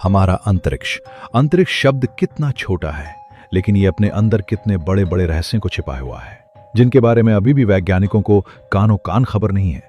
हमारा अंतरिक्ष। अंतरिक्ष शब्द कितना छोटा है, लेकिन ये अपने अंदर कितने बड़े बड़े रहस्यों को छिपाए हुआ है, जिनके बारे में अभी भी वैज्ञानिकों को कानों कान खबर नहीं है।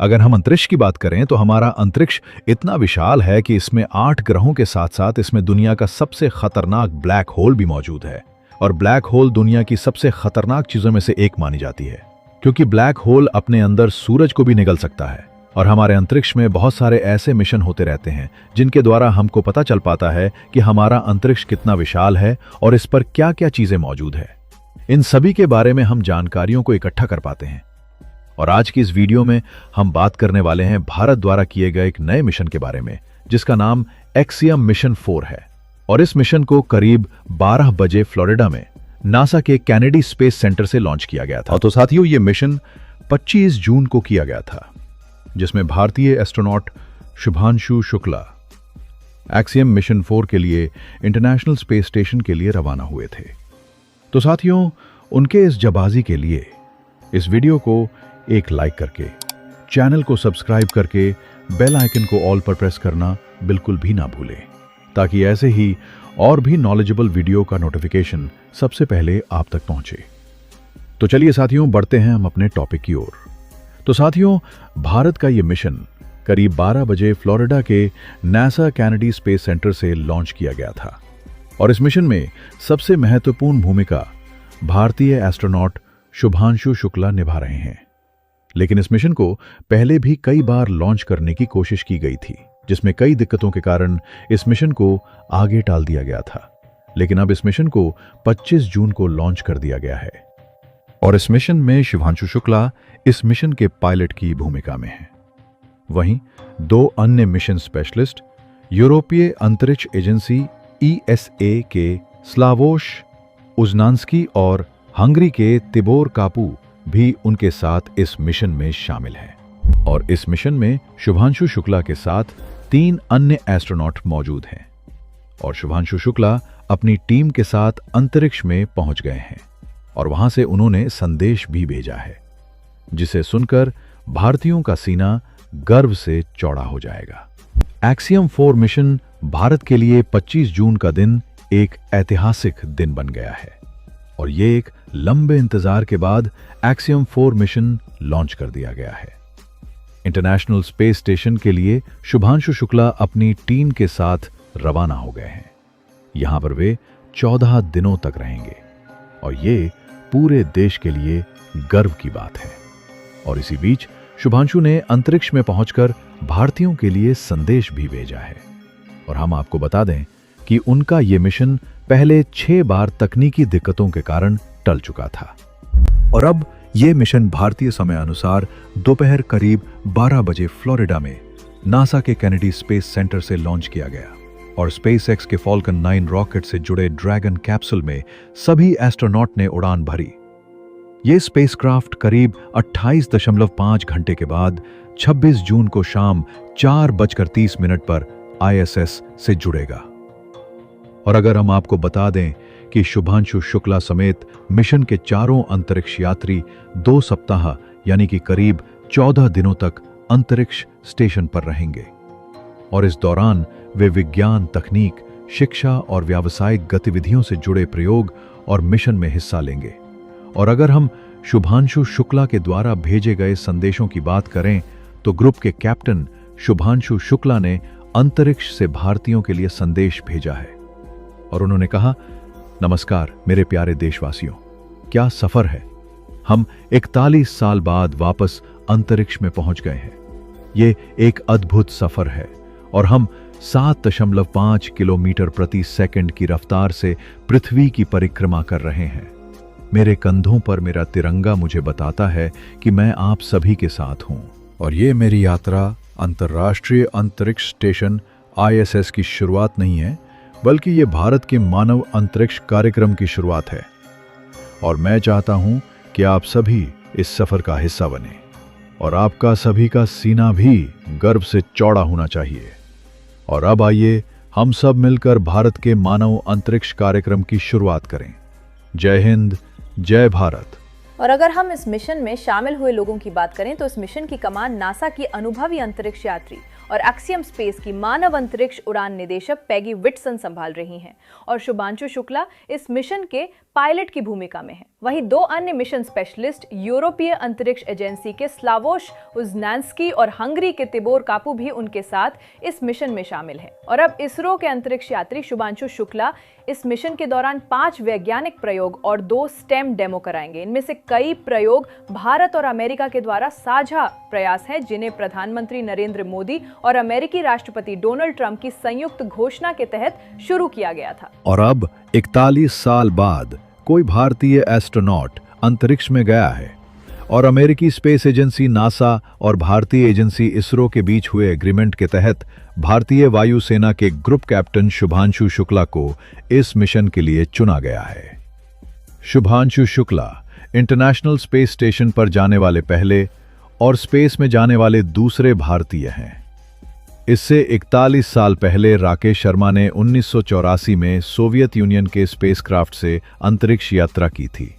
अगर हम अंतरिक्ष की बात करें तो हमारा अंतरिक्ष इतना विशाल है कि इसमें 8 ग्रहों के साथ साथ इसमें दुनिया का सबसे खतरनाक ब्लैक होल भी मौजूद है। और ब्लैक होल दुनिया की सबसे खतरनाक चीजों में से एक मानी जाती है, क्योंकि ब्लैक होल अपने अंदर सूरज को भी निगल सकता है। और हमारे अंतरिक्ष में बहुत सारे ऐसे मिशन होते रहते हैं जिनके द्वारा हमको पता चल पाता है कि हमारा अंतरिक्ष कितना विशाल है और इस पर क्या क्या चीजें मौजूद है। इन सभी के बारे में हम जानकारियों को इकट्ठा कर पाते हैं। और आज की इस वीडियो में हम बात करने वाले हैं भारत द्वारा किए गए एक नए मिशन के बारे में, जिसका नाम एक्सियम मिशन 4 है। और इस मिशन को करीब 12 बजे फ्लोरिडा में नासा के कैनेडी स्पेस सेंटर से लॉन्च किया गया था। तो साथियों, ये मिशन 25 जून को किया गया था, जिसमें भारतीय astronaut Shubhanshu Shukla axiom mission 4 के लिए इंटरनेशनल स्पेस स्टेशन के लिए रवाना हुए थे। तो साथियों, उनके इस जबाजी के लिए इस वीडियो को एक लाइक करके, चैनल को सब्सक्राइब करके, बेल आइकन को ऑल पर प्रेस करना बिल्कुल भी ना भूलें, ताकि ऐसे ही और भी नॉलेजेबल वीडियो का नोटिफिकेशन सबसे पहले आप तक पहुंचे। तो चलिए साथियों, बढ़ते हैं हम अपने टॉपिक की ओर। तो साथियों, भारत का यह मिशन करीब 12 बजे फ्लोरिडा के नासा कैनेडी स्पेस सेंटर से लॉन्च किया गया था। और इस मिशन में सबसे महत्वपूर्ण भूमिका भारतीय एस्ट्रोनॉट शुभांशु शुक्ला निभा रहे हैं। लेकिन इस मिशन को पहले भी कई बार लॉन्च करने की कोशिश की गई थी, जिसमें कई दिक्कतों के कारण इस मिशन को आगे टाल दिया गया था। लेकिन अब इस मिशन को 25 जून को लॉन्च कर दिया गया है। और इस मिशन में शुभांशु शुक्ला इस मिशन के पायलट की भूमिका में हैं। वहीं 2 अन्य मिशन स्पेशलिस्ट यूरोपीय अंतरिक्ष एजेंसी ESA के स्लावोश उजनान्स्की और हंगरी के तिबोर कापू भी उनके साथ इस मिशन में शामिल हैं। और इस मिशन में शुभांशु शुक्ला के साथ 3 अन्य एस्ट्रोनॉट मौजूद हैं। और शुभांशु शुक्ला अपनी टीम के साथ अंतरिक्ष में पहुंच गए हैं और वहां से उन्होंने संदेश भी भेजा है, जिसे सुनकर भारतीयों का सीना गर्व से चौड़ा हो जाएगा। एक्सियम 4 मिशन भारत के लिए 25 जून का दिन एक ऐतिहासिक दिन बन गया है। और ये एक लंबे इंतजार के बाद एक्सियम 4 मिशन लॉन्च कर दिया गया है। इंटरनेशनल स्पेस स्टेशन के लिए शुभांशु शुक्ला अपनी टीम के साथ रवाना हो गए हैं। यहां पर वे 14 दिनों तक रहेंगे और ये पूरे देश के लिए गर्व की बात है। और इसी बीच शुभांशु ने अंतरिक्ष में पहुंचकर भारतीयों के लिए संदेश भी भेजा है। और हम आपको बता दें कि उनका यह मिशन पहले 6 बार तकनीकी दिक्कतों के कारण टल चुका था। और अब यह मिशन भारतीय समय अनुसार दोपहर करीब 12 बजे फ्लोरिडा में नासा के कैनेडी स्पेस सेंटर से लॉन्च किया गया। और स्पेसएक्स के फॉल्कन 9 रॉकेट से जुड़े ड्रैगन कैप्सूल में सभी एस्ट्रोनॉट ने उड़ान भरी। यह स्पेसक्राफ्ट करीब 28.5 घंटे के बाद 26 जून को शाम 4:30 पर ISS से जुड़ेगा। और अगर हम आपको बता दें कि शुभांशु शुक्ला समेत मिशन के चारों अंतरिक्ष यात्री 2 सप्ताह यानी कि करीब 14 दिनों तक अंतरिक्ष स्टेशन पर रहेंगे। और इस दौरान वे विज्ञान, तकनीक, शिक्षा और व्यावसायिक गतिविधियों से जुड़े प्रयोग और मिशन में हिस्सा लेंगे। और अगर हम शुभांशु शुक्ला के द्वारा भेजे गए संदेशों की बात करें तो ग्रुप के कैप्टन शुभांशु शुक्ला ने अंतरिक्ष से भारतीयों के लिए संदेश भेजा है। और उन्होंने कहा, नमस्कार मेरे प्यारे देशवासियों, क्या सफर है। हम 41 साल बाद वापस अंतरिक्ष में पहुंच गए हैं। ये एक अद्भुत सफर है और हम 7.5 किलोमीटर प्रति सेकंड की रफ्तार से पृथ्वी की परिक्रमा कर रहे हैं। मेरे कंधों पर मेरा तिरंगा मुझे बताता है कि मैं आप सभी के साथ हूं। और ये मेरी यात्रा अंतर्राष्ट्रीय अंतरिक्ष स्टेशन ISS की शुरुआत नहीं है, बल्कि ये भारत के मानव अंतरिक्ष कार्यक्रम की शुरुआत है। और मैं चाहता हूं कि आप सभी इस सफर का हिस्सा बने और आपका सभी का सीना भी गर्व से चौड़ा होना चाहिए। और अब आइए हम सब मिलकर भारत के मानव अंतरिक्ष कार्यक्रम की शुरुआत करें। जय हिंद, जय भारत। और अगर हम इस मिशन में शामिल हुए लोगों की बात करें तो इस मिशन की कमान नासा की अनुभवी अंतरिक्ष यात्री और एक्सियम स्पेस की मानव अंतरिक्ष उड़ान निदेशक पैगी विटसन संभाल रही हैं और शुभांशु शुक्ला इस मिशन के पायलट की भूमिका में हैं। वहीं 2 अन्य मिशन स्पेशलिस्ट यूरोपीय अंतरिक्ष एजेंसी के स्लावोश उज़नान्स्की और हंगरी के तिबोर कापू भी उनके साथ इस मिशन में शामिल हैं। और अब इसरो के अंतरिक्ष यात्री शुभांशु शुक्ला इस मिशन के दौरान 5 वैज्ञानिक प्रयोग और 2 स्टेम डेमो कराएंगे। इनमें से कई प्रयोग भारत और अमेरिका के द्वारा साझा प्रयास हैं, जिन्हें प्रधानमंत्री नरेंद्र मोदी और अमेरिकी राष्ट्रपति डोनाल्ड ट्रंप की संयुक्त घोषणा के तहत शुरू किया गया था। और अब 41 साल बाद कोई भारतीय एस्ट्रोनॉट अंतरिक्ष में गया है और अमेरिकी स्पेस एजेंसी नासा और भारतीय एजेंसी इसरो के बीच हुए एग्रीमेंट के तहत भारतीय वायुसेना के ग्रुप कैप्टन शुभांशु शुक्ला को इस मिशन के लिए चुना गया है। Shubhanshu Shukla international space station पर जाने वाले पहले और स्पेस में जाने वाले दूसरे भारतीय हैं। इससे 41 साल पहले राकेश शर्मा ने 1984 में सोवियत यूनियन के स्पेसक्राफ्ट से अंतरिक्ष यात्रा की थी।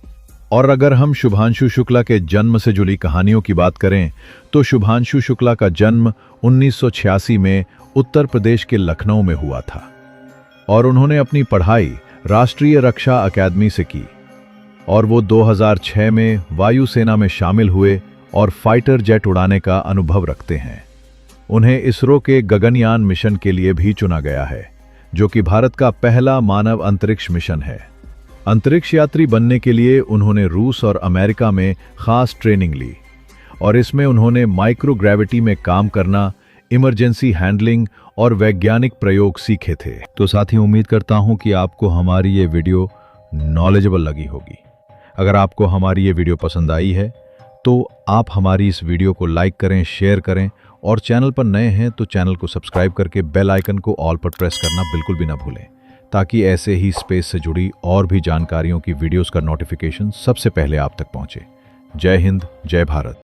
और अगर हम शुभांशु शुक्ला के जन्म से जुड़ी कहानियों की बात करें तो शुभांशु शुक्ला का जन्म 1986 में उत्तर प्रदेश के लखनऊ में हुआ था और उन्होंने अपनी पढ़ाई राष्ट्रीय रक्षा अकादमी से की और वो 2006 में वायुसेना में शामिल हुए और फाइटर जेट उड़ाने का अनुभव रखते हैं। उन्हें इसरो के गगनयान मिशन के लिए भी चुना गया है, जो कि भारत का पहला मानव अंतरिक्ष मिशन है। अंतरिक्ष यात्री बनने के लिए उन्होंने रूस और अमेरिका में खास ट्रेनिंग ली और इसमें उन्होंने माइक्रोग्रेविटी में काम करना, इमरजेंसी हैंडलिंग और वैज्ञानिक प्रयोग सीखे थे। तो साथियों, उम्मीद करता हूं कि आपको हमारी ये वीडियो नॉलेजेबल लगी होगी। अगर आपको हमारी ये वीडियो पसंद आई है तो आप हमारी इस वीडियो को लाइक करें, शेयर करें और चैनल पर नए हैं तो चैनल को सब्सक्राइब करके बेल आइकन को ऑल पर प्रेस करना बिल्कुल भी ना भूलें, ताकि ऐसे ही स्पेस से जुड़ी और भी जानकारियों की वीडियोस का नोटिफिकेशन सबसे पहले आप तक पहुंचे। जय हिंद, जय भारत।